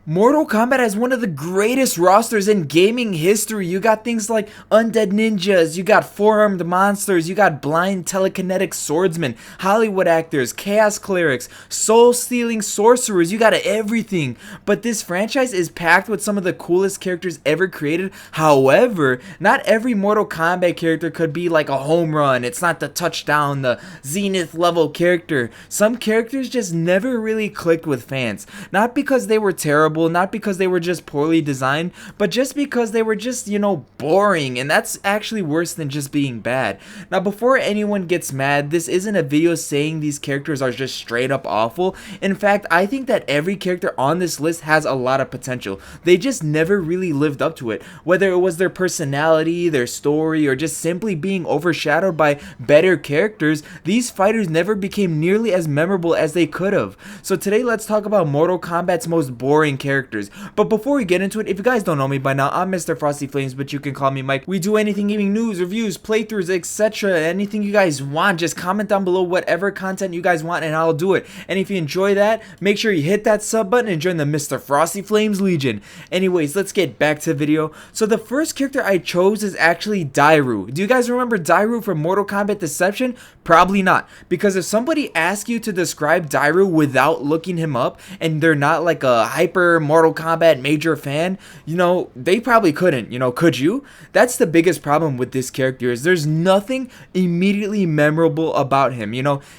Mortal Kombat has one of the greatest rosters in gaming history. You got things like undead ninjas, you got four-armed monsters, you got blind telekinetic swordsmen, Hollywood actors, chaos clerics, soul-stealing sorcerers, you got everything. But this franchise is packed with some of the coolest characters ever created. However, not every Mortal Kombat character could be like a home run. It's not the touchdown, the zenith level character. Some characters just never really clicked with fans. Not because they were terrible, not because they were just poorly designed, but just because they were just, boring, and that's actually worse than just being bad. Now, before anyone gets mad, this isn't a video saying these characters are just straight up awful. In fact, I think that every character on this list has a lot of potential. They just never really lived up to it, whether it was their personality, their story, or just simply being overshadowed by better characters. These fighters never became nearly as memorable as they could have. So today, let's talk about Mortal Kombat's most boring characters. But before we get into it, if you guys don't know me by now, I'm Mr. Frosty Flames, but you can call me Mike. We do anything gaming, news, reviews, playthroughs, etc. Anything you guys want, just comment down below whatever content you guys want and I'll do it. And if you enjoy that, make sure you hit that sub button and join the Mr. Frosty Flames Legion. Anyways, let's get back to the video. So the first character I chose is actually Dairou. Do you guys remember Dairou from Mortal Kombat Deception? Probably not, because if somebody asks you to describe Dairou without looking him up and they're not like a hyper Mortal Kombat major fan, they probably couldn't. Could you? That's the biggest problem with this character, is there's nothing immediately memorable about him.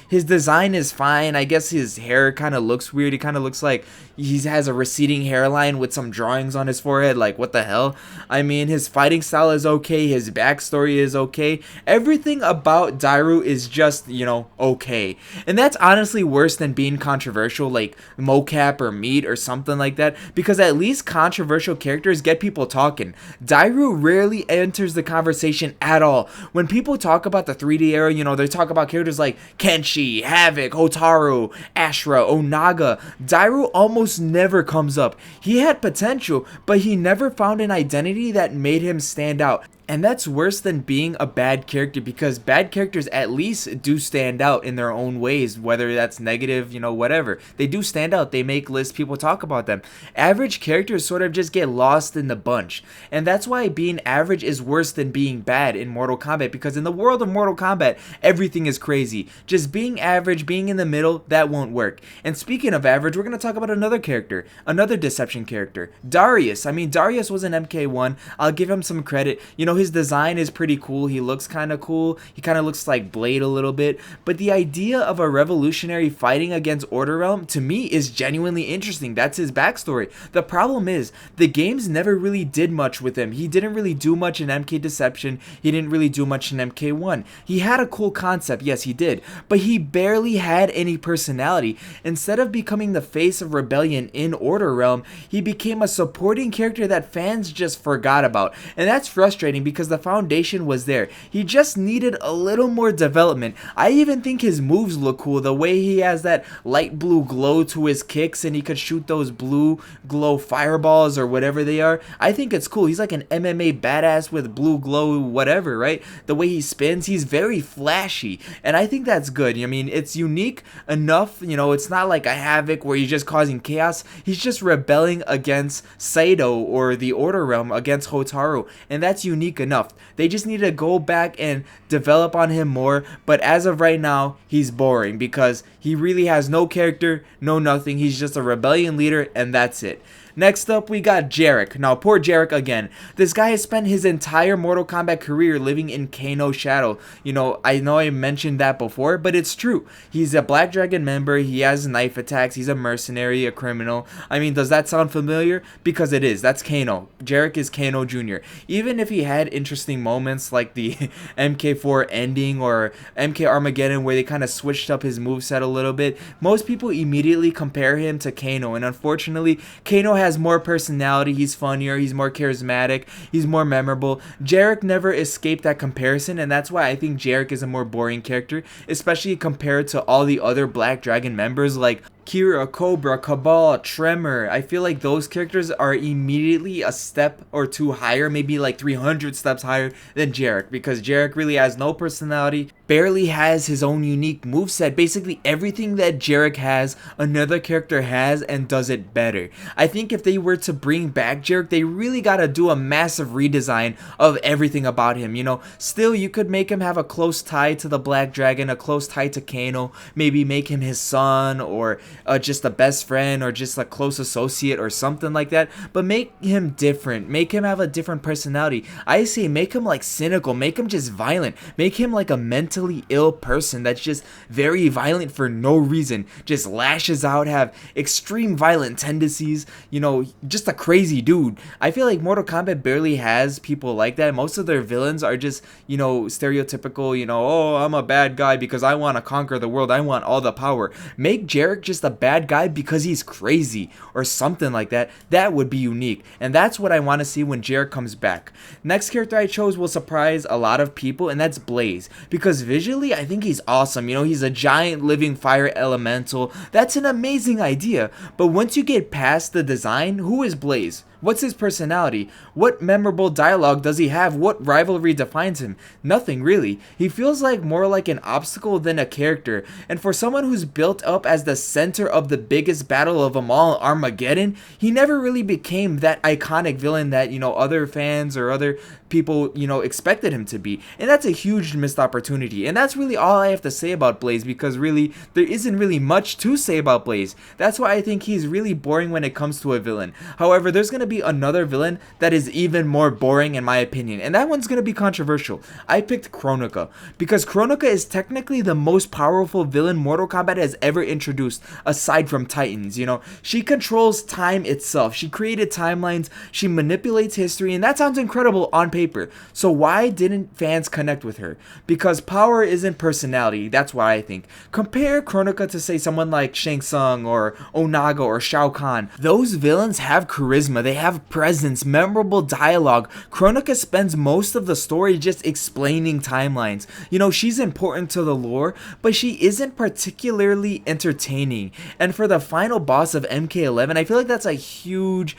His design is fine. I guess his hair kind of looks weird. He kind of looks like he has a receding hairline with some drawings on his forehead. Like, what the hell? I mean, his fighting style is okay. His backstory is okay. Everything about Dairou is just, okay. And that's honestly worse than being controversial, like mocap or meat or something like that, because at least controversial characters get people talking. Dairou rarely enters the conversation at all. When people talk about the 3D era, they talk about characters like Kenshi, Havoc, Hotaru, Ashra, Onaga. Dairou almost never comes up. He had potential, but he never found an identity that made him stand out. And that's worse than being a bad character, because bad characters at least do stand out in their own ways, whether that's negative, whatever. They do stand out. They make lists, people talk about them. Average characters sort of just get lost in the bunch. And that's why being average is worse than being bad in Mortal Kombat, because in the world of Mortal Kombat, everything is crazy. Just being average, being in the middle, that won't work. And speaking of average, we're going to talk about another character, another Deception character, Darrius. I mean, Darrius was an MK1. I'll give him some credit. His design is pretty cool. He looks kind of cool. He kind of looks like Blade a little bit. But the idea of a revolutionary fighting against Order Realm, to me, is genuinely interesting. That's his backstory. The problem is, the games never really did much with him. He didn't really do much in MK Deception. He didn't really do much in MK1. He had a cool concept, yes he did, but he barely had any personality. Instead of becoming the face of rebellion in Order Realm, he became a supporting character that fans just forgot about. And that's frustrating, because the foundation was there. He just needed a little more development. I even think his moves look cool. The way he has that light blue glow to his kicks and he could shoot those blue glow fireballs or whatever they are. I think it's cool. He's like an MMA badass with blue glow whatever, right? The way he spins, he's very flashy, and I think that's good. I mean, it's unique enough. It's not like a Havoc where he's just causing chaos. He's just rebelling against Saito or the Order Realm against Hotaru, and that's unique enough. They just need to go back and develop on him more, but as of right now, he's boring because he really has no character, no nothing. He's just a rebellion leader, and that's it. Next up, we got Jarek. Now, poor Jarek again. This guy has spent his entire Mortal Kombat career living in Kano's shadow. I know I mentioned that before, but it's true. He's a Black Dragon member. He has knife attacks. He's a mercenary, a criminal. I mean, does that sound familiar? Because it is. That's Kano. Jarek is Kano Jr. Even if he had interesting moments like the MK4 ending or MK Armageddon where they kind of switched up his moveset a little bit, most people immediately compare him to Kano, and unfortunately, Kano has more personality. He's funnier, he's more charismatic, he's more memorable. Jarek never escaped that comparison, and that's why I think Jarek is a more boring character, especially compared to all the other Black Dragon members like Kira, Cobra, Cabal, Tremor. I feel like those characters are immediately a step or two higher, maybe like 300 steps higher than Jarek, because Jarek really has no personality, barely has his own unique moveset. Basically everything that Jarek has, another character has and does it better. I think if they were to bring back Jarek, they really gotta do a massive redesign of everything about him. You know, still you could make him have a close tie to the Black Dragon, a close tie to Kano, maybe make him his son, or just a best friend, or just a close associate or something like that, but make him different, make him have a different personality. I say make him like cynical, make him just violent, make him like a mentally ill person that's just very violent for no reason, just lashes out, have extreme violent tendencies, you know, just a crazy dude. I feel like Mortal Kombat barely has people like that. Most of their villains are just, you know, stereotypical, you know, oh, I'm a bad guy because I want to conquer the world, I want all the power. Make Jarek just a bad guy because he's crazy or something like that. That would be unique, and that's what I want to see when Jarek comes back. Next character I chose will surprise a lot of people, and that's Blaze, because visually I think he's awesome. You know, he's a giant living fire elemental. That's an amazing idea, but once you get past the design, who is Blaze? What's his personality? What memorable dialogue does he have? What rivalry defines him? Nothing really. He feels like more like an obstacle than a character. And for someone who's built up as the center of the biggest battle of them all, Armageddon, he never really became that iconic villain that, you know, other fans or other people, you know, expected him to be. And that's a huge missed opportunity. And that's really all I have to say about Blaze, because really there isn't really much to say about Blaze. That's why I think he's really boring when it comes to a villain. However, there's going to be another villain that is even more boring in my opinion, and that one's going to be controversial. I picked Chronica because Chronica is technically the most powerful villain Mortal Kombat has ever introduced aside from Titans. You know, she controls time itself, she created timelines, she manipulates history, and that sounds incredible on paper. So why didn't fans connect with her? Because power isn't personality, that's why I think. Compare Chronica to say someone like Shang Tsung or Onaga or Shao Kahn. Those villains have charisma, they have presence, memorable dialogue. Chronica spends most of the story just explaining timelines. You know, she's important to the lore, but she isn't particularly entertaining. And for the final boss of MK11, I feel like that's a huge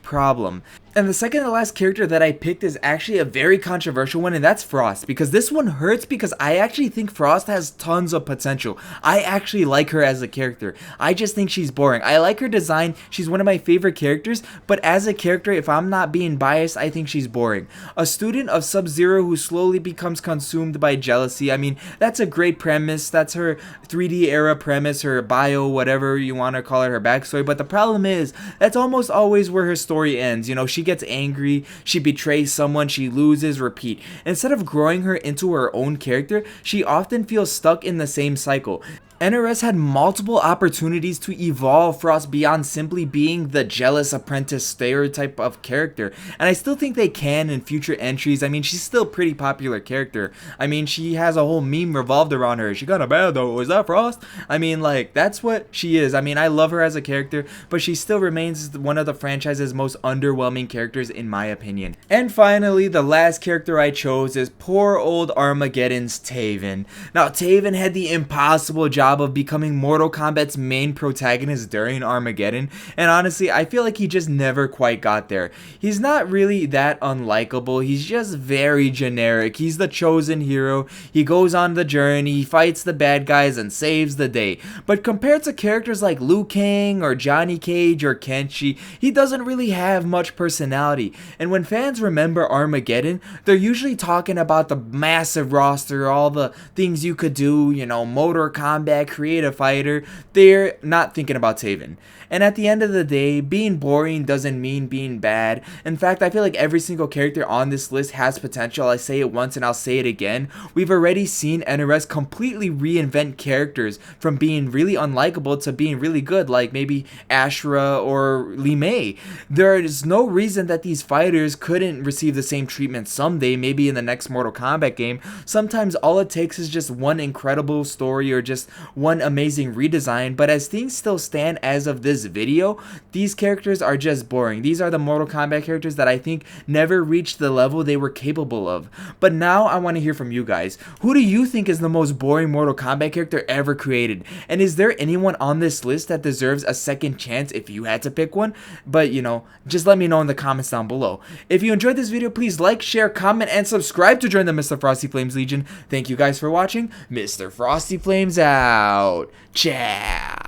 problem. And the second to last character that I picked is actually a very controversial one, and that's Frost, because this one hurts because I actually think Frost has tons of potential. I actually like her as a character. I just think she's boring. I like her design. She's one of my favorite characters, but as a character, if I'm not being biased, I think she's boring. A student of Sub-Zero who slowly becomes consumed by jealousy. I mean, that's a great premise. That's her 3D era premise, her bio, whatever you want to call it, her backstory. But the problem is, that's almost always where her story ends. You know, she gets angry, she betrays someone, she loses, repeat. Instead of growing her into her own character, she often feels stuck in the same cycle. NRS had multiple opportunities to evolve Frost beyond simply being the jealous apprentice stereotype of character, and I still think they can in future entries. I mean, she's still a pretty popular character. I mean, she has a whole meme revolved around her. She kinda bad though, is that Frost? I mean, like, that's what she is. I mean, I love her as a character, but she still remains one of the franchise's most underwhelming characters in my opinion. And finally, the last character I chose is poor old Armageddon's Taven. Now, Taven had the impossible job of becoming Mortal Kombat's main protagonist during Armageddon, and honestly, I feel like he just never quite got there. He's not really that unlikable, he's just very generic. He's the chosen hero, he goes on the journey, he fights the bad guys and saves the day. But compared to characters like Liu Kang or Johnny Cage or Kenshi, he doesn't really have much personality. And when fans remember Armageddon, they're usually talking about the massive roster, all the things you could do, you know, Mortal Kombat, create a fighter. They're not thinking about Taven. And at the end of the day, being boring doesn't mean being bad. In fact, I feel like every single character on this list has potential. I say it once and I'll say it again. We've already seen NRS completely reinvent characters from being really unlikable to being really good, like maybe Ashura or Li Mei. There is no reason that these fighters couldn't receive the same treatment someday, maybe in the next Mortal Kombat game. Sometimes all it takes is just one incredible story or just one amazing redesign, but as things still stand as of this video, these characters are just boring. These are the Mortal Kombat characters that I think never reached the level they were capable of. But now I want to hear from you guys. Who do you think is the most boring Mortal Kombat character ever created? And is there anyone on this list that deserves a second chance if you had to pick one? But you know, just let me know in the comments down below. If you enjoyed this video, please like, share, comment, and subscribe to join the Mr. Frosty Flames Legion. Thank you guys for watching. Mr. Frosty Flames out. Ciao.